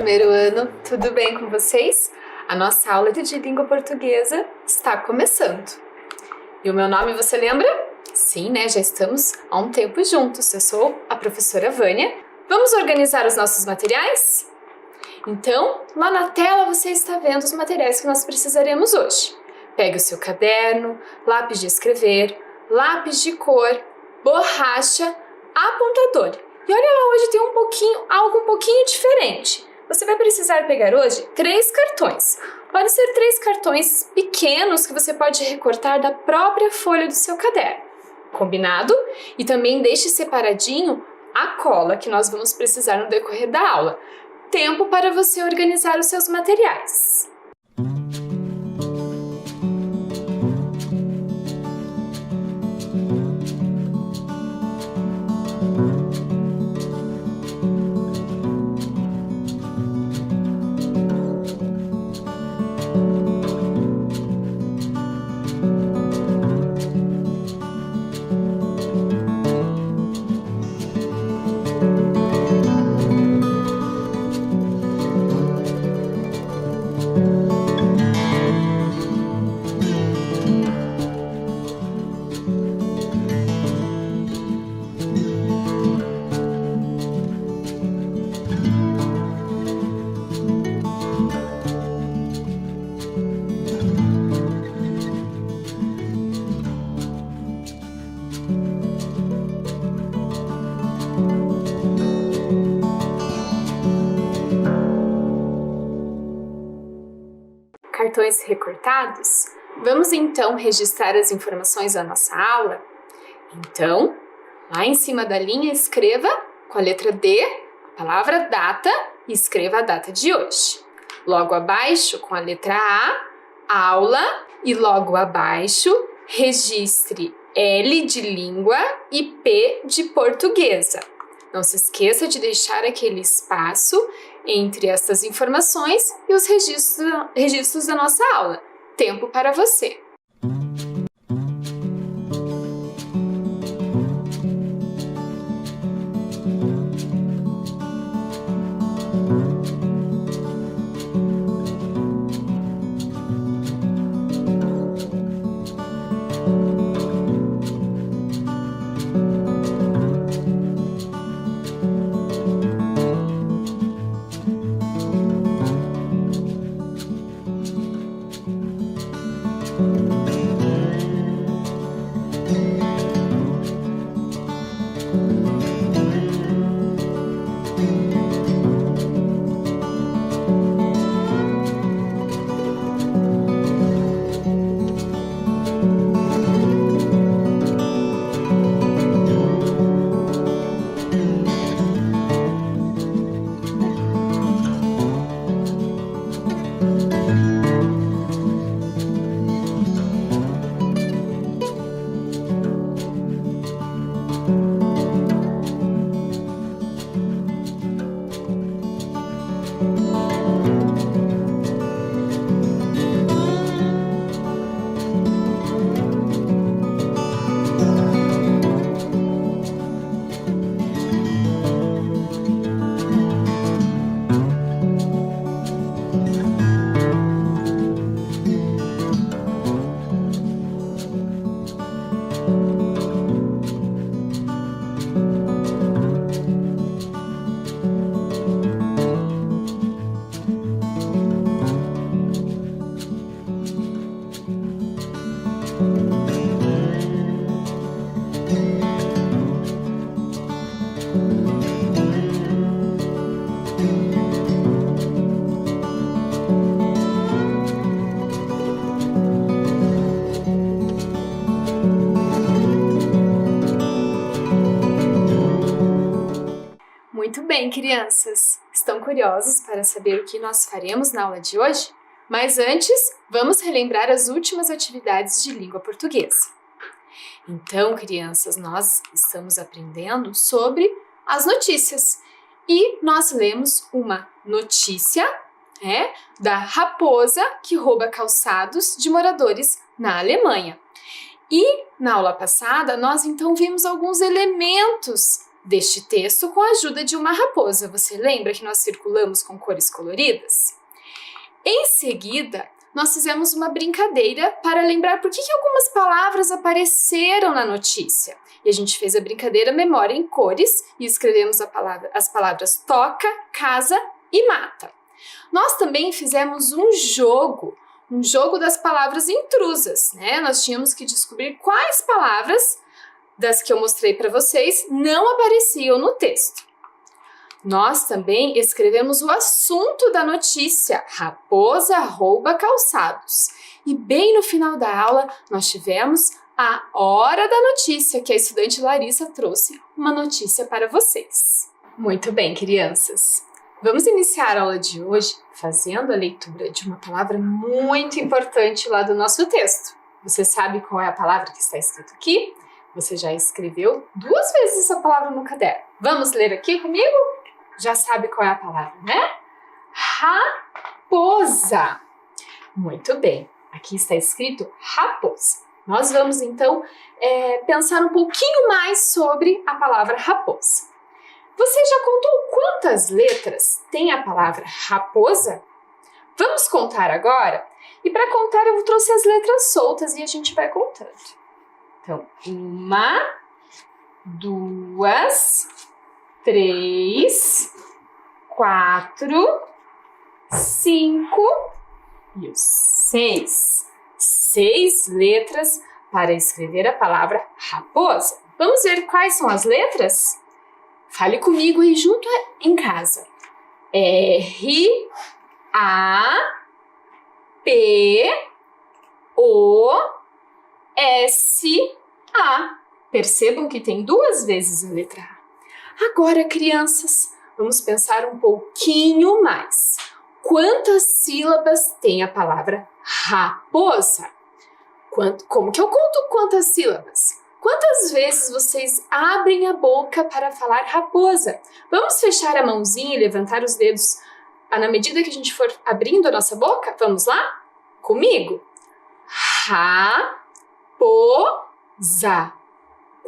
primeiro ano, tudo bem com vocês? A nossa aula de língua portuguesa está começando. E o meu nome você lembra? Sim, né? Já estamos há um tempo juntos. Eu sou a professora Vânia. Vamos organizar os nossos materiais? Então, lá na tela você está vendo os materiais que nós precisaremos hoje. Pegue o seu caderno, lápis de escrever, lápis de cor, borracha, apontador. E olha lá, hoje tem algo um pouquinho diferente. Você vai precisar pegar hoje 3 cartões. Podem ser 3 cartões pequenos que você pode recortar da própria folha do seu caderno. Combinado? E também deixe separadinho a cola que nós vamos precisar no decorrer da aula. Tempo para você organizar os seus materiais. Cartões recortados? Vamos então registrar as informações da nossa aula? Então, lá em cima da linha escreva com a letra D a palavra data e escreva a data de hoje. Logo abaixo, com a letra A, aula, e logo abaixo registre L de língua e P de portuguesa. Não se esqueça de deixar aquele espaço entre estas informações e os registros da nossa aula. Tempo para você! Muito bem, crianças! Estão curiosos para saber o que nós faremos na aula de hoje? Mas antes, vamos relembrar as últimas atividades de língua portuguesa. Então, crianças, nós estamos aprendendo sobre as notícias. E nós lemos uma notícia da raposa que rouba calçados de moradores na Alemanha. E na aula passada, nós então vimos alguns elementos deste texto com a ajuda de uma raposa. Você lembra que nós circulamos com cores coloridas? Em seguida, nós fizemos uma brincadeira para lembrar por que algumas palavras apareceram na notícia. E a gente fez a brincadeira memória em cores e escrevemos as palavras toca, casa e mata. Nós também fizemos um jogo das palavras intrusas, né? Nós tínhamos que descobrir quais palavras das que eu mostrei para vocês não apareciam no texto. Nós também escrevemos o assunto da notícia, raposa rouba calçados. E bem no final da aula, nós tivemos a hora da notícia, que a estudante Larissa trouxe uma notícia para vocês. Muito bem, crianças. Vamos iniciar a aula de hoje fazendo a leitura de uma palavra muito importante lá do nosso texto. Você sabe qual é a palavra que está escrita aqui? Você já escreveu 2 vezes essa palavra no caderno. Vamos ler aqui comigo? Já sabe qual é a palavra, né? Raposa. Muito bem. Aqui está escrito raposa. Nós vamos, então, pensar um pouquinho mais sobre a palavra raposa. Você já contou quantas letras tem a palavra raposa? Vamos contar agora? E para contar, eu trouxe as letras soltas e a gente vai contando. Então, 1, 2, 3, 4, 5 e 6. 6 letras para escrever a palavra raposa. Vamos ver quais são as letras? Fale comigo aí junto em casa. R, A, P, O, S, A. Percebam que tem 2 vezes a letra A. Agora, crianças, vamos pensar um pouquinho mais. Quantas sílabas tem a palavra raposa? Como que eu conto quantas sílabas? Quantas vezes vocês abrem a boca para falar raposa? Vamos fechar a mãozinha e levantar os dedos na medida que a gente for abrindo a nossa boca? Vamos lá? Comigo? Raposa.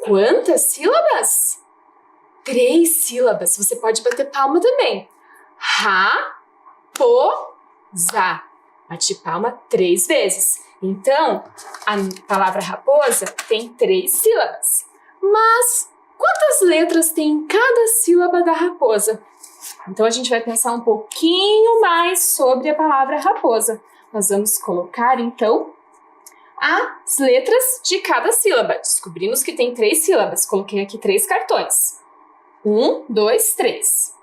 Quantas sílabas? 3 sílabas. Você pode bater palma também. Raposa. Bate palma 3 vezes. Então, a palavra raposa tem 3 sílabas. Mas quantas letras tem em cada sílaba da raposa? Então, a gente vai pensar um pouquinho mais sobre a palavra raposa. Nós vamos colocar, então, as letras de cada sílaba. Descobrimos que tem 3 sílabas. Coloquei aqui 3 cartões. 1, 2, 3.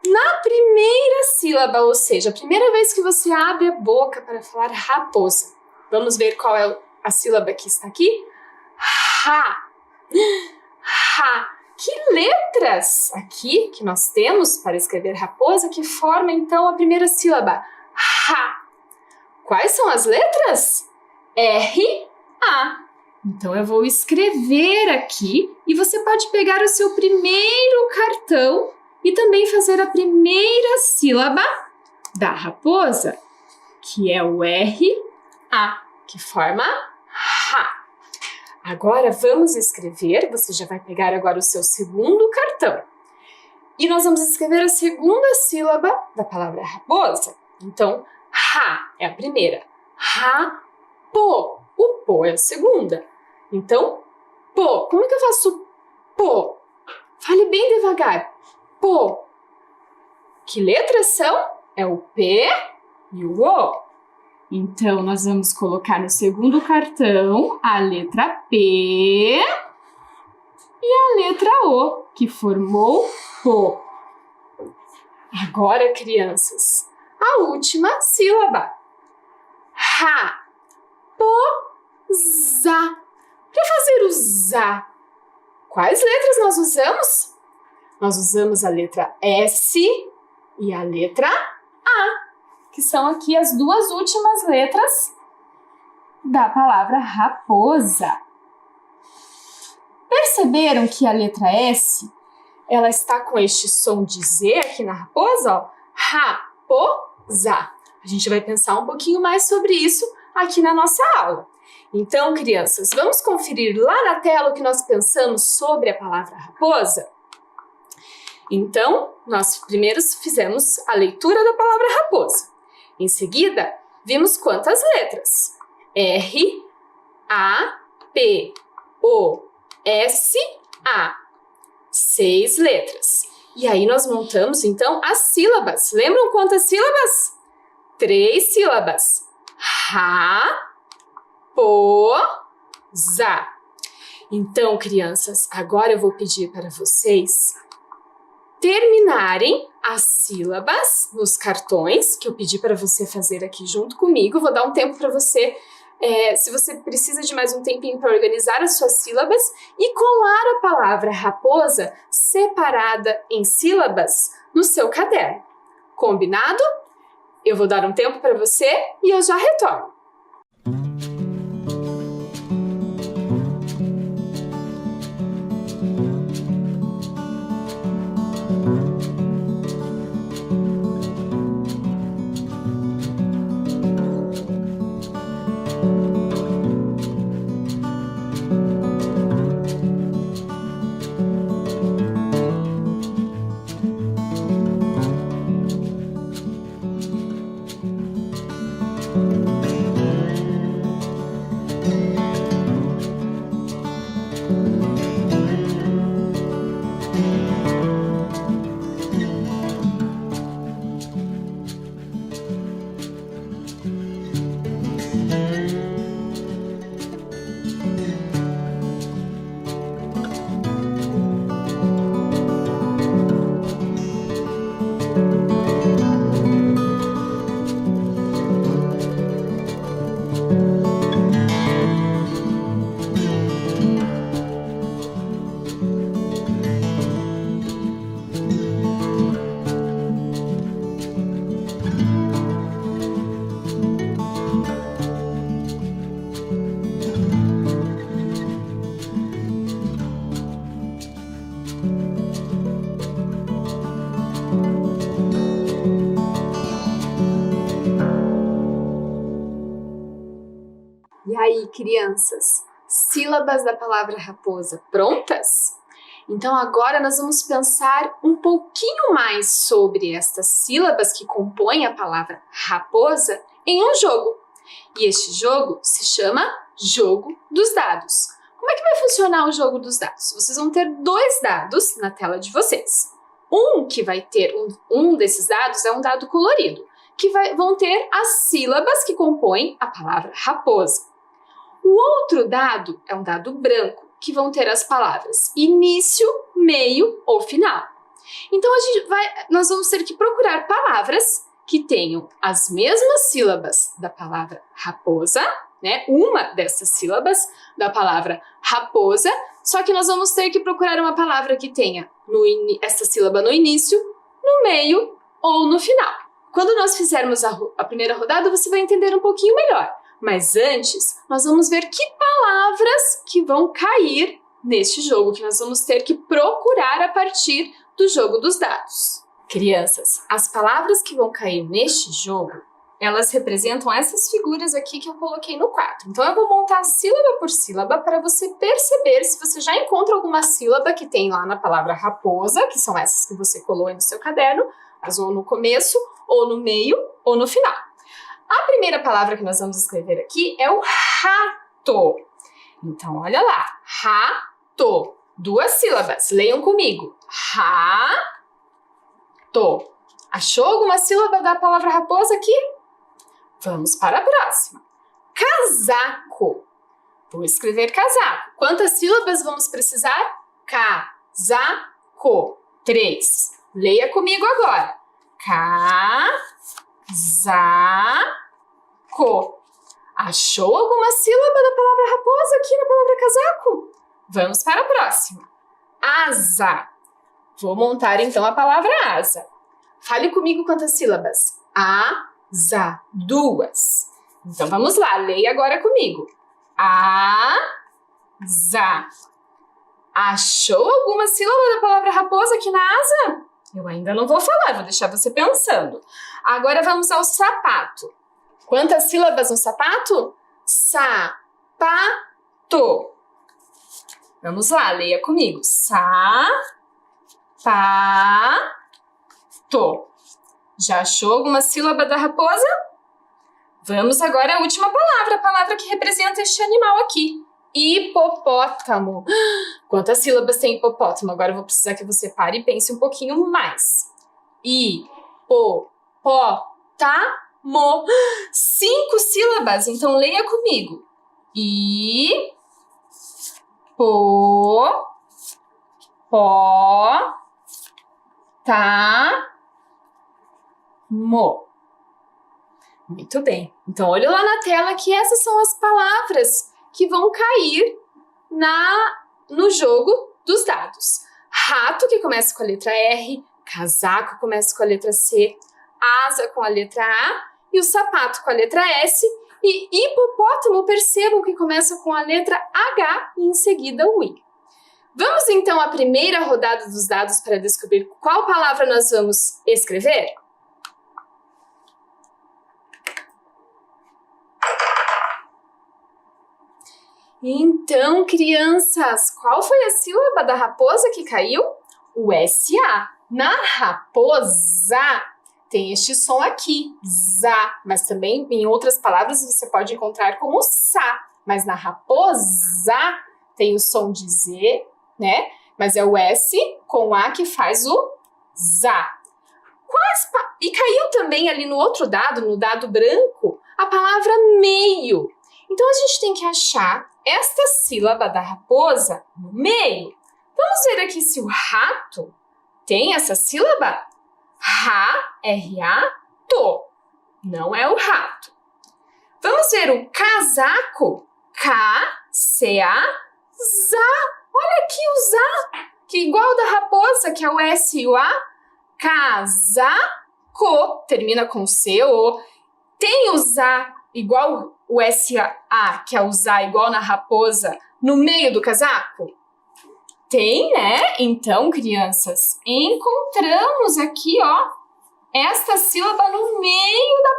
Na primeira sílaba, ou seja, a primeira vez que você abre a boca para falar raposa, vamos ver qual é a sílaba que está aqui? Ra. Ra. Que letras aqui que nós temos para escrever raposa que forma então a primeira sílaba? Ra. Quais são as letras? R, A. Então eu vou escrever aqui e você pode pegar o seu primeiro cartão e também fazer a primeira sílaba da raposa, que é o R, A, que forma Ra. Agora vamos escrever, você já vai pegar agora o seu segundo cartão. E nós vamos escrever a segunda sílaba da palavra raposa. Então, Ra é a primeira. Rapo. O po é a segunda. Então, po. Como é que eu faço po? Fale bem devagar. Po. Que letras são? É o P e o O. Então, nós vamos colocar no segundo cartão a letra P e a letra O, que formou po. Agora, crianças, a última sílaba. Ra. Po-za. Para fazer o za, quais letras nós usamos? Nós usamos a letra S e a letra A, que são aqui as 2 últimas letras da palavra raposa. Perceberam que a letra S, ela está com este som de Z aqui na raposa, ó? Raposa. A gente vai pensar um pouquinho mais sobre isso aqui na nossa aula. Então, crianças, vamos conferir lá na tela o que nós pensamos sobre a palavra raposa? Então, nós primeiro fizemos a leitura da palavra raposa. Em seguida, vimos quantas letras? R, A, P, O, S, A. 6 letras. E aí nós montamos, então, as sílabas. Lembram quantas sílabas? 3 sílabas. Raposa. Então, crianças, agora eu vou pedir para vocês terminarem as sílabas nos cartões, que eu pedi para você fazer aqui junto comigo. Vou dar um tempo para você, se você precisa de mais um tempinho para organizar as suas sílabas e colar a palavra raposa separada em sílabas no seu caderno. Combinado? Eu vou dar um tempo para você e eu já retorno. E aí, crianças, sílabas da palavra raposa prontas? Então agora nós vamos pensar um pouquinho mais sobre estas sílabas que compõem a palavra raposa em um jogo. E este jogo se chama Jogo dos Dados. Como é que vai funcionar o jogo dos dados? Vocês vão ter 2 dados na tela de vocês. Um que vai ter, um desses dados é um dado colorido, que vão ter as sílabas que compõem a palavra raposa. O outro dado é um dado branco, que vão ter as palavras início, meio ou final. Então, nós vamos ter que procurar palavras que tenham as mesmas sílabas da palavra raposa, né? Uma dessas sílabas da palavra raposa, só que nós vamos ter que procurar uma palavra que tenha essa sílaba no início, no meio ou no final. Quando nós fizermos a primeira rodada, você vai entender um pouquinho melhor. Mas antes, nós vamos ver que palavras que vão cair neste jogo, que nós vamos ter que procurar a partir do jogo dos dados. Crianças, as palavras que vão cair neste jogo, elas representam essas figuras aqui que eu coloquei no quadro. Então eu vou montar sílaba por sílaba para você perceber se você já encontra alguma sílaba que tem lá na palavra raposa, que são essas que você colou aí no seu caderno, ou no começo, ou no meio, ou no final. A primeira palavra que nós vamos escrever aqui é o rato. Então, olha lá. Rato. 2 sílabas. Leiam comigo. Rato. Achou alguma sílaba da palavra raposa aqui? Vamos para a próxima. Casaco. Vou escrever casaco. Quantas sílabas vamos precisar? Casaco. 3. Leia comigo agora. Casaco. Achou alguma sílaba da palavra raposa aqui na palavra casaco? Vamos para a próxima. Asa. Vou montar então a palavra asa. Fale comigo quantas sílabas? Asa. 2. Então vamos lá, leia agora comigo. Asa. Achou alguma sílaba da palavra raposa aqui na asa? Eu ainda não vou falar, vou deixar você pensando. Agora vamos ao sapato. Quantas sílabas no sapato? Sapato. Vamos lá, leia comigo. Já achou alguma sílaba da raposa? Vamos agora à última palavra, a palavra que representa este animal aqui. Hipopótamo. Quantas sílabas tem hipopótamo? Agora eu vou precisar que você pare e pense um pouquinho mais. Hipopótamo. 5 sílabas, então leia comigo. Muito bem. Então, olha lá na tela que essas são as palavras que vão cair no jogo dos dados. Rato, que começa com a letra R, casaco começa com a letra C, asa com a letra A e o sapato com a letra S. E hipopótamo, percebam que começa com a letra H e em seguida o I. Vamos então à primeira rodada dos dados para descobrir qual palavra nós vamos escrever? Então, crianças, qual foi a sílaba da raposa que caiu? O SA. Na raposa tem este som aqui, zá, mas também em outras palavras você pode encontrar como sa, mas na raposa tem o som de Z, né? Mas é o S com A que faz o zá. E caiu também ali no outro dado, no dado branco, a palavra meio. Então, a gente tem que achar esta sílaba da raposa no meio. Vamos ver aqui se o rato tem essa sílaba? R-A-T-O. Não é o rato. Vamos ver o casaco? K-C-A-zá. Olha aqui o zá, que é igual da raposa, que é o S e o A. Casaco, termina com C-O. Tem o zá igual o S-A, que é o zá igual na raposa, no meio do casaco? Tem, né? Então, crianças, encontramos aqui, ó, esta sílaba no meio da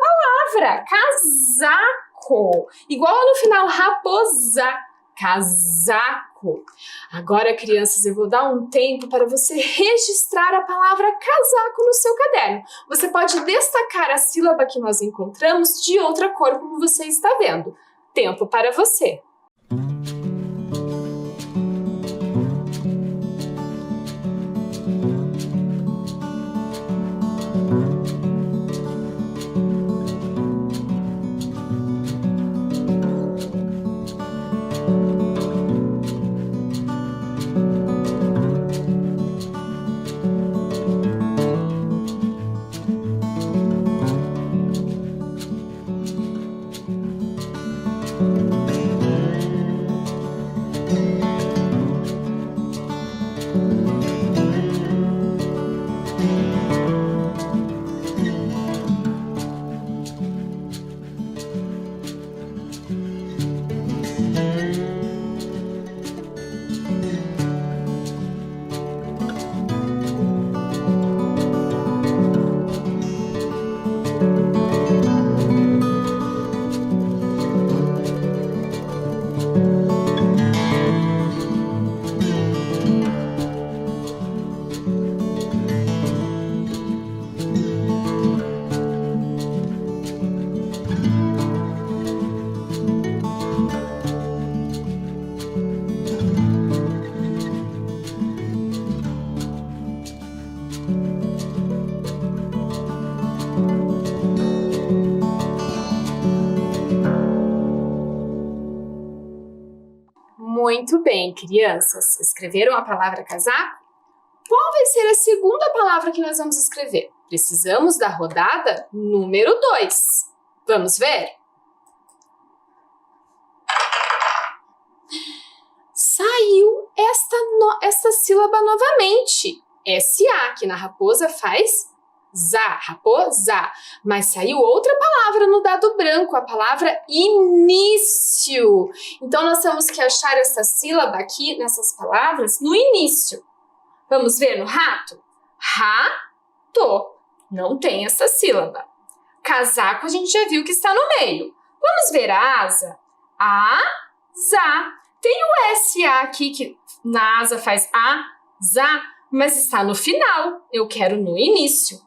palavra. Casaco. Igual no final, raposa. Casaco. Agora, crianças, eu vou dar um tempo para você registrar a palavra casaco no seu caderno. Você pode destacar a sílaba que nós encontramos de outra cor, como você está vendo. Tempo para você. Muito bem, crianças. Escreveram a palavra casaco? Qual vai ser a segunda palavra que nós vamos escrever? Precisamos da rodada número 2. Vamos ver? Saiu esta sílaba novamente. S-A, que na raposa faz zá, raposa. Mas saiu outra palavra no dado branco, a palavra início. Então, nós temos que achar essa sílaba aqui, nessas palavras, no início. Vamos ver no rato? Rato. Não tem essa sílaba. Casaco, a gente já viu que está no meio. Vamos ver a asa? Asa. Tem o S-A aqui, que na asa faz a, za, mas está no final. Eu quero no início.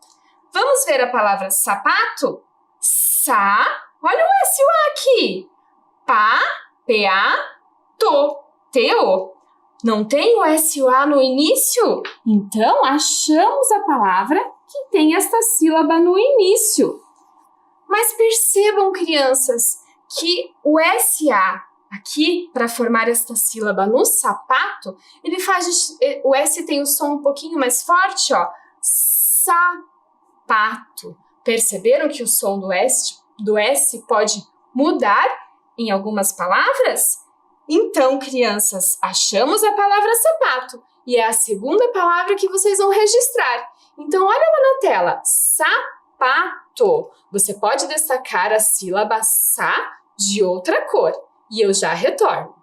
Vamos ver a palavra sapato? Olha o S-U-A aqui. P-A-T-O. T-O. Não tem o S-U-A no início? Então, achamos a palavra que tem esta sílaba no início. Mas percebam, crianças, que o S-A aqui, para formar esta sílaba no sapato, ele faz... O S tem o som um pouquinho mais forte, ó. Sapato. Perceberam que o som do S pode mudar em algumas palavras? Então, crianças, achamos a palavra sapato e é a segunda palavra que vocês vão registrar. Então, olha lá na tela, sapato. Você pode destacar a sílaba sa de outra cor e eu já retorno.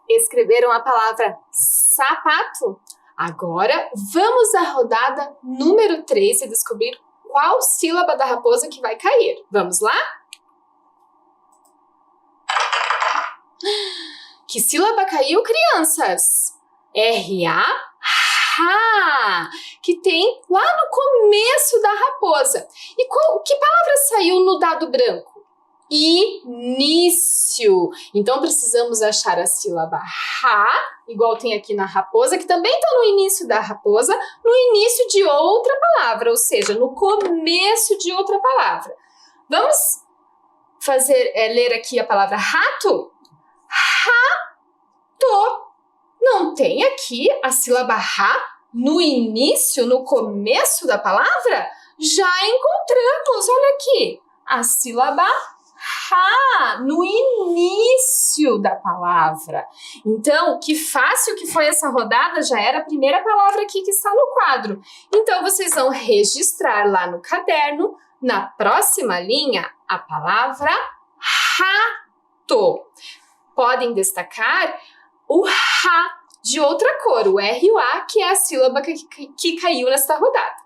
Escreveram a palavra sapato? Agora vamos à rodada número 3 e descobrir qual sílaba da raposa que vai cair. Vamos lá? Que sílaba caiu, crianças? R-A, ra, que tem lá no começo da raposa. E que palavra saiu no dado branco? Início. Então, precisamos achar a sílaba ra, igual tem aqui na raposa, que também está no início da raposa, no início de outra palavra, ou seja, no começo de outra palavra. Vamos ler aqui a palavra rato? Rato. Não tem aqui a sílaba ra no início, no começo da palavra? Já encontramos, olha aqui, a sílaba ra no início da palavra. Então, que fácil que foi essa rodada, já era a primeira palavra aqui que está no quadro. Então, vocês vão registrar lá no caderno, na próxima linha, a palavra rato. Podem destacar o ra de outra cor, o R-U-A, que é a sílaba que caiu nesta rodada.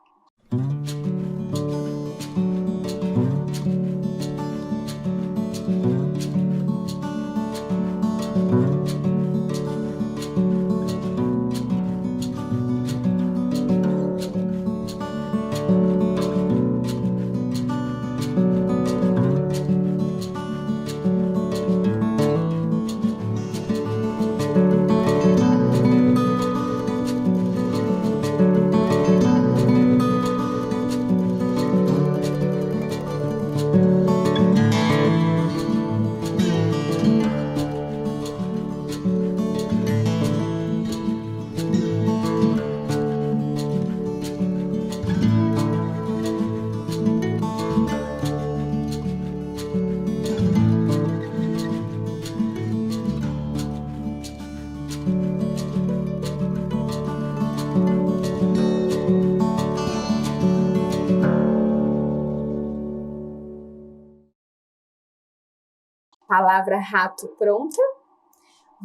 Palavra rato pronta.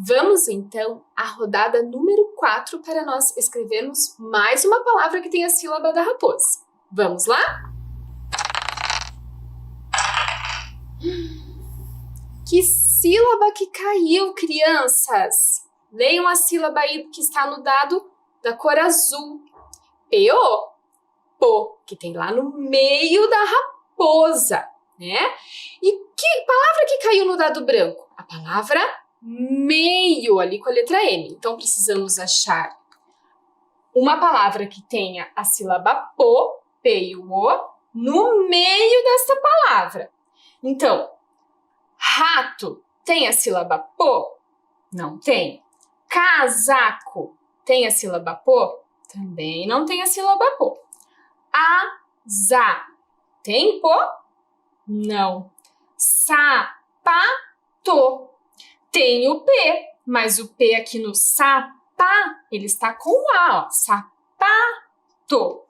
Vamos então à rodada número 4 para nós escrevermos mais uma palavra que tem a sílaba da raposa. Vamos lá? Que sílaba que caiu, crianças? Leiam a sílaba aí que está no dado da cor azul. P-O, po, que tem lá no meio da raposa, né? E que palavra que caiu no dado branco? A palavra meio, ali com a letra M. Então, precisamos achar uma palavra que tenha a sílaba po, P e o O, no meio desta palavra. Então, rato tem a sílaba po? Não tem. Casaco tem a sílaba po? Também não tem a sílaba po. Asa tem po? Não. Sapato tem o P, mas o P aqui no sapá, ele está com o A, ó. Sapato.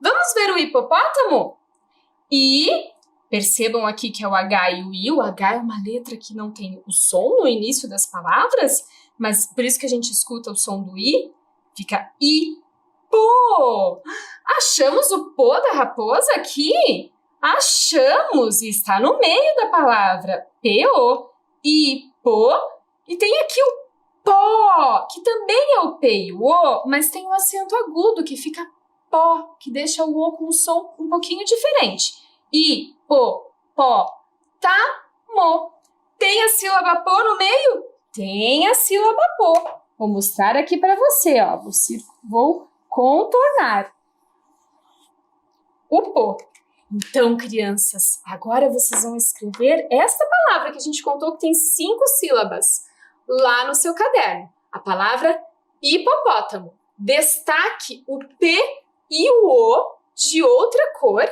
Vamos ver o hipopótamo? E percebam aqui que é o H e o I. O H é uma letra que não tem o som no início das palavras, mas por isso que a gente escuta o som do I. Fica ipo. Achamos o pô da raposa aqui? Achamos! E está no meio da palavra. P-O. Ipo. E tem aqui o pó, que também é o P e o O, mas tem um acento agudo que fica pó, que deixa o O com um som um pouquinho diferente. Ipo, pó, tá, mo. Tem a sílaba pô no meio? Tem a sílaba pô. Vou mostrar aqui para você, ó. Vou contornar o pô. Então, crianças, agora vocês vão escrever esta palavra que a gente contou que tem 5 sílabas lá no seu caderno. A palavra hipopótamo. Destaque o P e o O de outra cor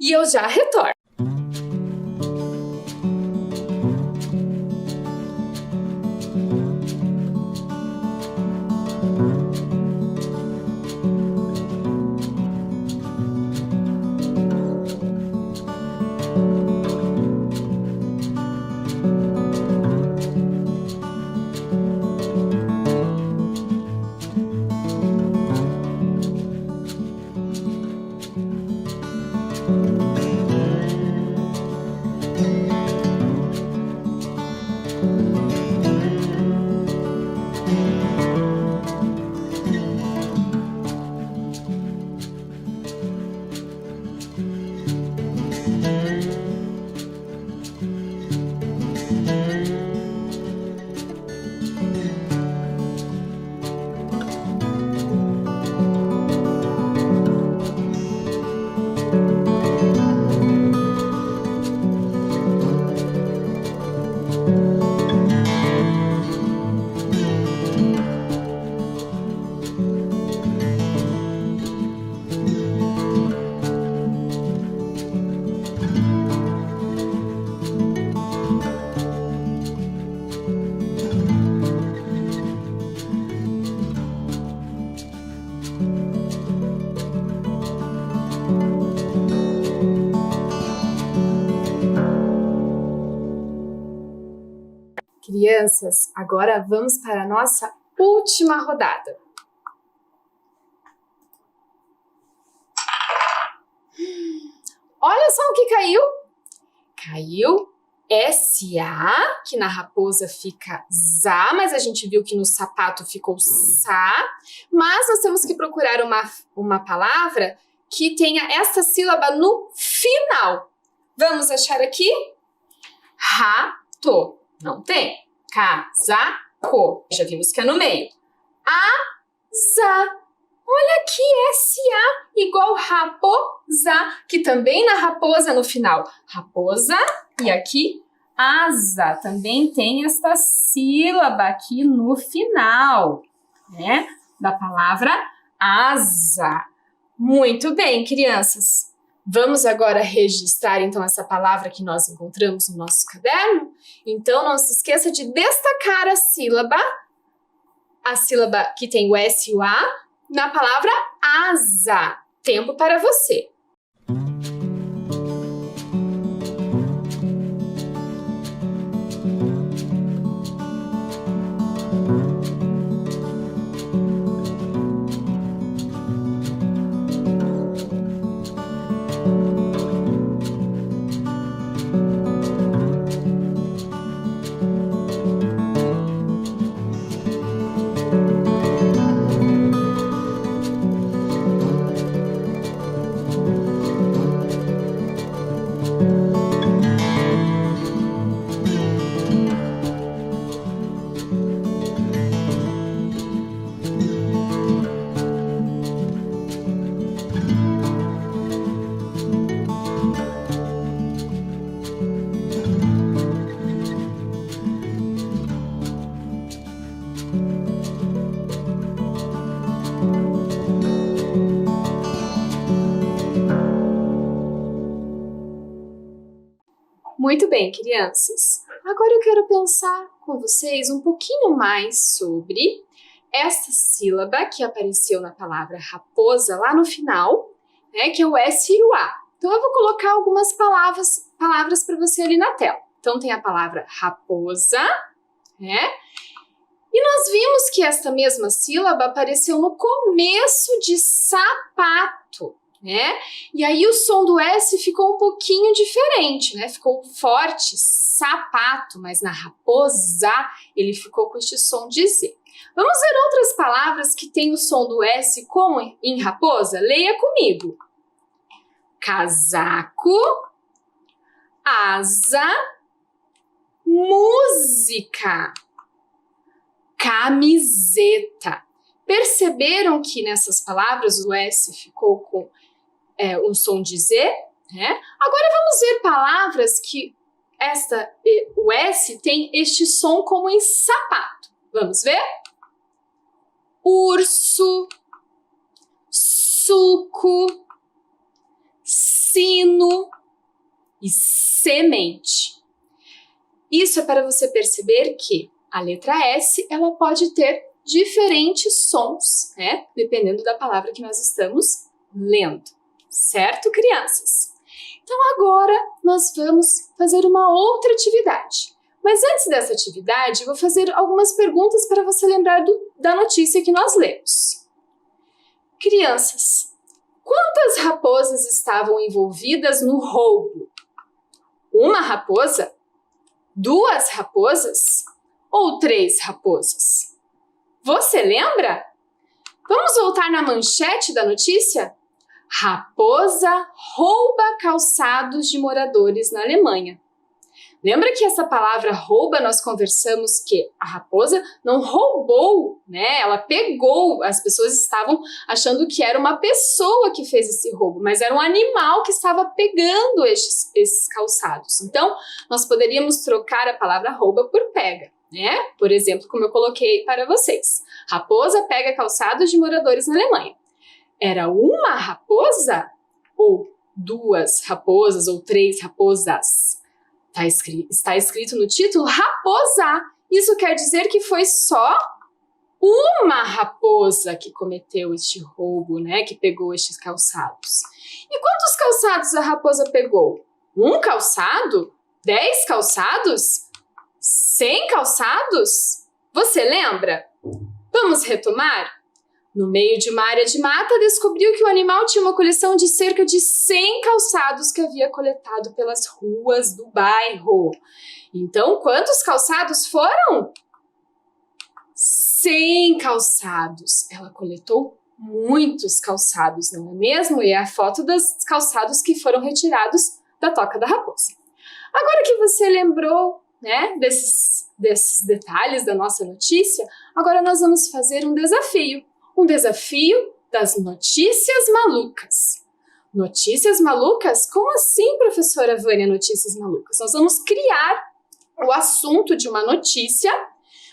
e eu já retorno. Crianças, agora vamos para a nossa última rodada. Olha só o que caiu. Caiu S-A, que na raposa fica ZA, mas a gente viu que no sapato ficou SA. Mas nós temos que procurar uma palavra que tenha essa sílaba no final. Vamos achar aqui? Rato. Não tem. Casaco. Já vimos que é no meio. Asa. Olha aqui, S-A igual raposa, que também na raposa no final. Raposa e aqui asa. Também tem esta sílaba aqui no final, né? Da palavra asa. Muito bem, crianças. Vamos agora registrar, então, essa palavra que nós encontramos no nosso caderno? Então, não se esqueça de destacar a sílaba que tem o S e o A, na palavra asa. Tempo para você. Muito bem, crianças. Agora eu quero pensar com vocês um pouquinho mais sobre essa sílaba que apareceu na palavra raposa lá no final, né, que é o S e o A. Então eu vou colocar algumas palavras para você ali na tela. Então tem a palavra raposa, né? E nós vimos que esta mesma sílaba apareceu no começo de sapato, né? E aí o som do S ficou um pouquinho diferente, né? Ficou forte, sapato, mas na raposa ele ficou com este som de Z. Vamos ver outras palavras que têm o som do S como em raposa? Leia comigo. Casaco, asa, música, camiseta. Perceberam que nessas palavras o S ficou com um som de Z, né? Agora vamos ver palavras que o S tem este som como em sapato. Vamos ver? Urso, suco, sino e semente. Isso é para você perceber que a letra S ela pode ter diferentes sons, né? Dependendo da palavra que nós estamos lendo. Certo, crianças? Então agora nós vamos fazer uma outra atividade. Mas antes dessa atividade, eu vou fazer algumas perguntas para você lembrar da notícia que nós lemos. Crianças, quantas raposas estavam envolvidas no roubo? Uma raposa? Duas raposas? Ou três raposas? Você lembra? Vamos voltar na manchete da notícia? Raposa rouba calçados de moradores na Alemanha. Lembra que essa palavra rouba nós conversamos que a raposa não roubou, né? Ela pegou, as pessoas estavam achando que era uma pessoa que fez esse roubo, mas era um animal que estava pegando esses calçados. Então, nós poderíamos trocar a palavra rouba por pega, né? Por exemplo, como eu coloquei para vocês. Raposa pega calçados de moradores na Alemanha. Era uma raposa ou duas raposas ou três raposas? Está escrito no título raposa. Isso quer dizer que foi só uma raposa que cometeu este roubo, né? Que pegou estes calçados. E quantos calçados a raposa pegou? Um calçado? 10 calçados? 100 calçados? Você lembra? Vamos retomar? No meio de uma área de mata, descobriu que o animal tinha uma coleção de cerca de 100 calçados que havia coletado pelas ruas do bairro. Então, quantos calçados foram? 100 calçados. Ela coletou muitos calçados, não é mesmo? E é a foto dos calçados que foram retirados da toca da raposa. Agora que você lembrou, né, desses detalhes da nossa notícia, agora nós vamos fazer um desafio. Um desafio das notícias malucas. Notícias malucas? Como assim, professora Vânia, notícias malucas? Nós vamos criar o assunto de uma notícia,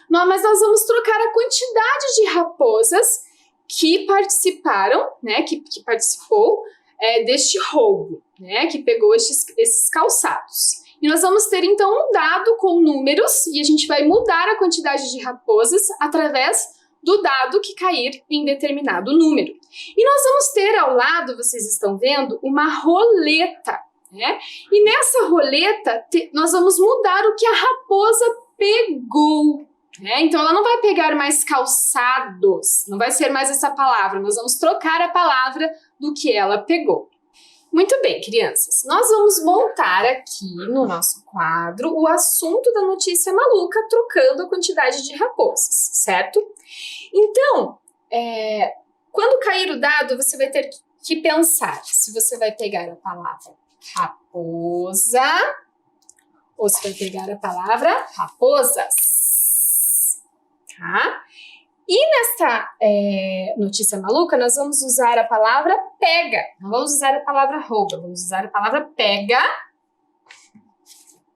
mas nós vamos trocar a quantidade de raposas que participaram, né, que participou deste roubo, né, que pegou esses calçados. E nós vamos ter, então, um dado com números e a gente vai mudar a quantidade de raposas através do dado que cair em determinado número. E nós vamos ter ao lado, vocês estão vendo, uma roleta, né? E nessa roleta nós vamos mudar o que a raposa pegou, né? Então ela não vai pegar mais calçados, não vai ser mais essa palavra, nós vamos trocar a palavra do que ela pegou. Muito bem, crianças, nós vamos montar aqui no nosso quadro o assunto da notícia maluca, trocando a quantidade de raposas, certo? Então, quando cair o dado, você vai ter que pensar se você vai pegar a palavra raposa ou se vai pegar a palavra raposas, tá? E nesta notícia maluca, nós vamos usar a palavra pega. Não vamos usar a palavra rouba, vamos usar a palavra pega.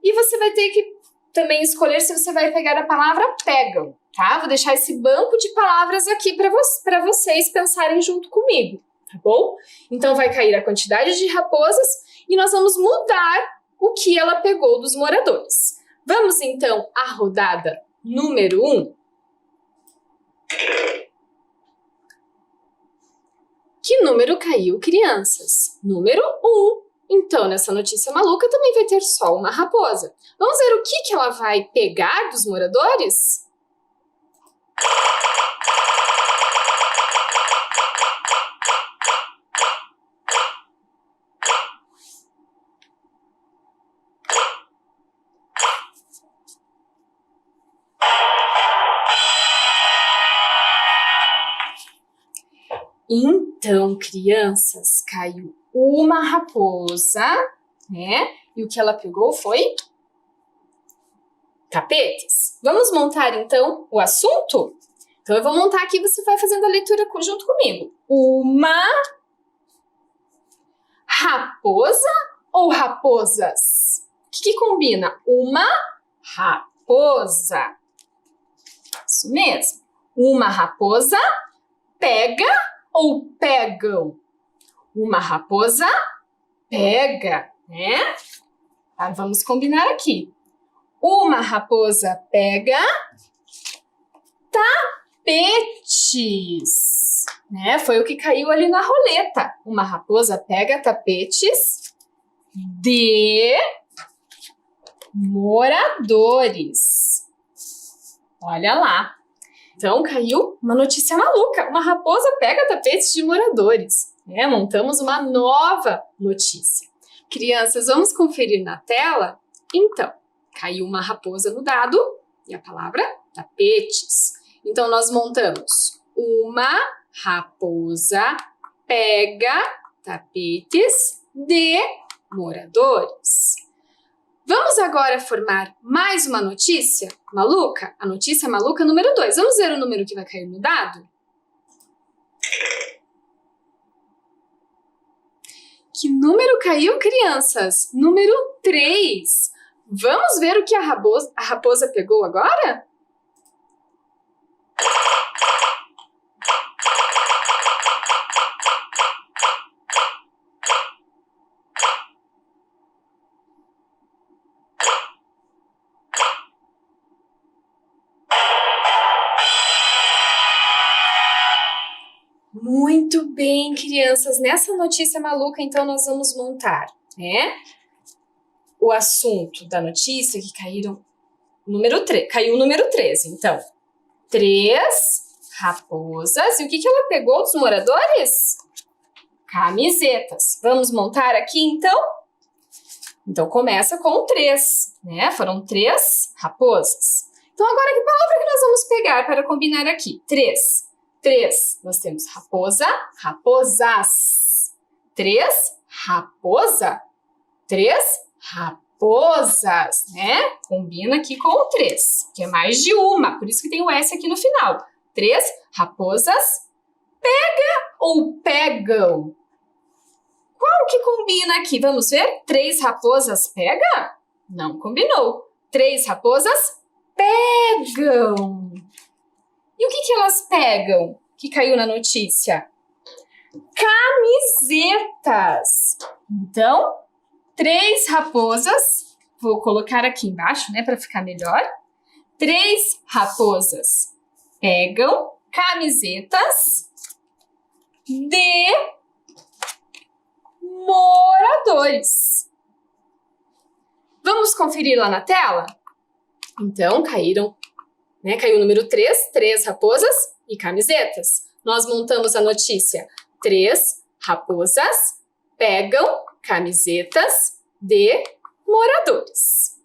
E você vai ter que também escolher se você vai pegar a palavra pegam. tá? Vou deixar esse banco de palavras aqui para vocês pensarem junto comigo, tá bom? Então, vai cair a quantidade de raposas e nós vamos mudar o que ela pegou dos moradores. Vamos, então, à rodada número 1. Que número caiu, crianças? Número 1. Então, nessa notícia maluca também vai ter só uma raposa. Vamos ver o que ela vai pegar dos moradores? Então, crianças, caiu uma raposa, né? E o que ela pegou foi tapetes. Vamos montar, então, o assunto? Então, eu vou montar aqui e você vai fazendo a leitura junto comigo. Uma raposa ou raposas? O que combina? Uma raposa. Isso mesmo. Uma raposa pega ou pegam? Uma raposa pega, né? Tá, vamos combinar aqui. Uma raposa pega tapetes, né? Foi o que caiu ali na roleta. Uma raposa pega tapetes de moradores. Olha lá. Então, caiu uma notícia maluca. Uma raposa pega tapetes de moradores. Montamos uma nova notícia. Crianças, vamos conferir na tela? Então, caiu uma raposa no dado e a palavra tapetes. Então, nós montamos uma raposa pega tapetes de moradores. Vamos agora formar mais uma notícia maluca? A notícia maluca número 2. Vamos ver o número que vai cair no dado? Que número caiu, crianças? Número 3. Vamos ver o que a raposa pegou agora? Muito bem, crianças. Nessa notícia maluca, então, nós vamos montar, o assunto da notícia que caiu o número 13. Então, 3 raposas. E o que ela pegou dos moradores? Camisetas. Vamos montar aqui, então? Então, começa com 3, Foram 3 raposas. Então, agora, que palavra que nós vamos pegar para combinar aqui? 3. 3, nós temos raposa, raposas. 3, raposa. 3, raposas, Combina aqui com o 3, que é mais de uma, por isso que tem o S aqui no final. 3, raposas. Pega ou pegam? Qual que combina aqui? Vamos ver? 3 raposas pega? Não combinou. 3 raposas pegam. E o que elas pegam? Que caiu na notícia? Camisetas. Então, 3 raposas. Vou colocar aqui embaixo, para ficar melhor. 3 raposas pegam camisetas de moradores. Vamos conferir lá na tela? Então, caiu o número 3, 3 raposas e camisetas. Nós montamos a notícia. 3 raposas pegam camisetas de moradores.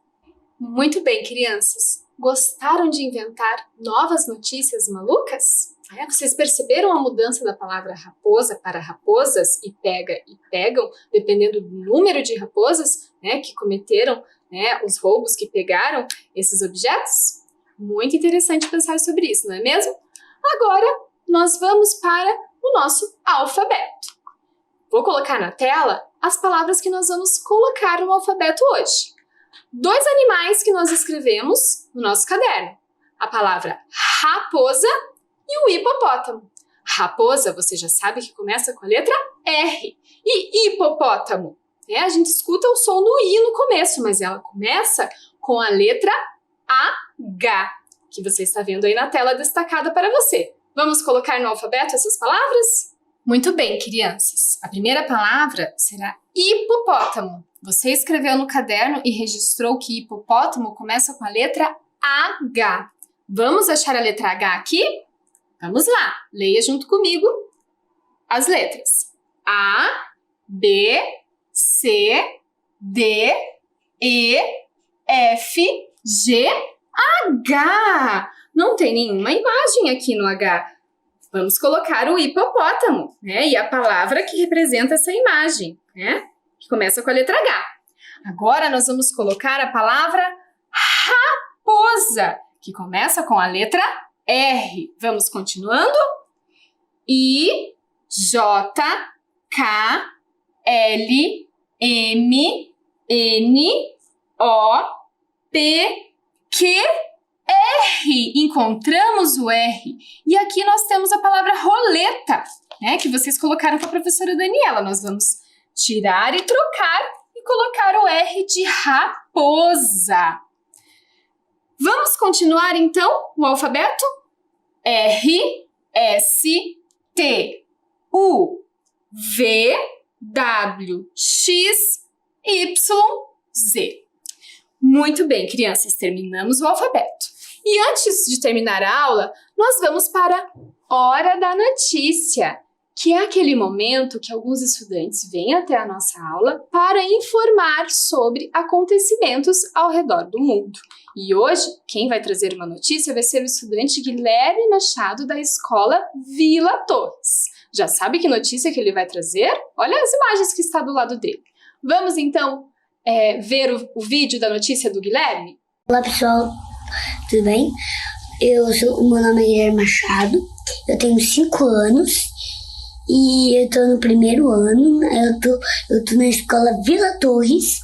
Muito bem, crianças. Gostaram de inventar novas notícias malucas? Vocês perceberam a mudança da palavra raposa para raposas e pega e pegam, dependendo do número de raposas que cometeram os roubos, que pegaram esses objetos? Muito interessante pensar sobre isso, não é mesmo? Agora, nós vamos para o nosso alfabeto. Vou colocar na tela as palavras que nós vamos colocar no alfabeto hoje. 2 animais que nós escrevemos no nosso caderno. a palavra raposa e o hipopótamo. Raposa, você já sabe que começa com a letra R. E hipopótamo? A gente escuta o som do I no começo, mas ela começa com a letra H, que você está vendo aí na tela destacada para você. Vamos colocar no alfabeto essas palavras? Muito bem, crianças. A primeira palavra será hipopótamo. Você escreveu no caderno e registrou que hipopótamo começa com a letra H. Vamos achar a letra H aqui? Vamos lá, leia junto comigo as letras. A, B, C, D, E, F, G, H. Não tem nenhuma imagem aqui no H. Vamos colocar o hipopótamo, e a palavra que representa essa imagem, que começa com a letra H. Agora nós vamos colocar a palavra raposa, que começa com a letra R. Vamos continuando? I, J, K, L, M, N, O, P, Q, R. Encontramos o R. E aqui nós temos a palavra roleta, que vocês colocaram com a professora Daniela. Nós vamos tirar e trocar e colocar o R de raposa. Vamos continuar então o alfabeto? R, S, T, U, V, W, X, Y, Z. Muito bem, crianças, terminamos o alfabeto. E antes de terminar a aula, nós vamos para a Hora da Notícia, que é aquele momento que alguns estudantes vêm até a nossa aula para informar sobre acontecimentos ao redor do mundo. E hoje, quem vai trazer uma notícia vai ser o estudante Guilherme Machado, da escola Vila Torres. Já sabe que notícia que ele vai trazer? Olha as imagens que está do lado dele. Vamos então ver o vídeo da notícia do Guilherme? Olá pessoal, tudo bem? O meu nome é Guilherme Machado, eu tenho 5 anos e eu tô no primeiro ano, eu tô na escola Vila Torres.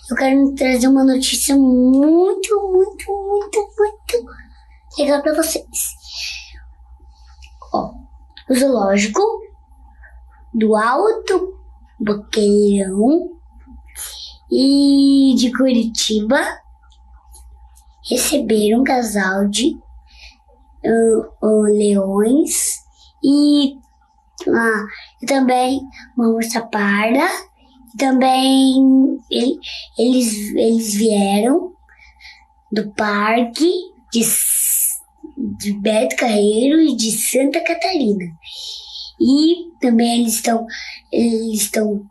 Eu quero trazer uma notícia muito legal para vocês. O zoológico do Alto Boqueirão e de Curitiba receberam um casal de leões e também uma ursa parda. Também eles vieram do parque de Beto Carreiro e de Santa Catarina. E também eles estão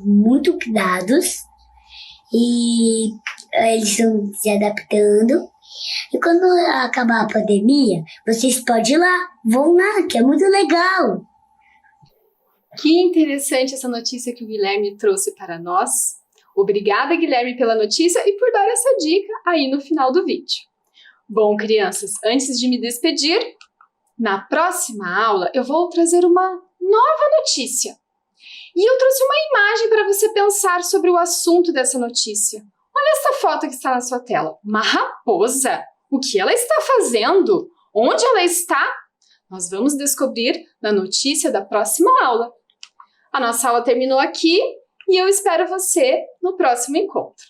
muito cuidados e eles estão se adaptando. E quando acabar a pandemia, vocês podem ir lá, vão lá, que é muito legal. Que interessante essa notícia que o Guilherme trouxe para nós. Obrigada, Guilherme, pela notícia e por dar essa dica aí no final do vídeo. Bom, crianças, antes de me despedir, na próxima aula eu vou trazer uma nova notícia. E eu trouxe uma imagem para você pensar sobre o assunto dessa notícia. Olha essa foto que está na sua tela. Uma raposa. O que ela está fazendo? Onde ela está? Nós vamos descobrir na notícia da próxima aula. A nossa aula terminou aqui e eu espero você no próximo encontro.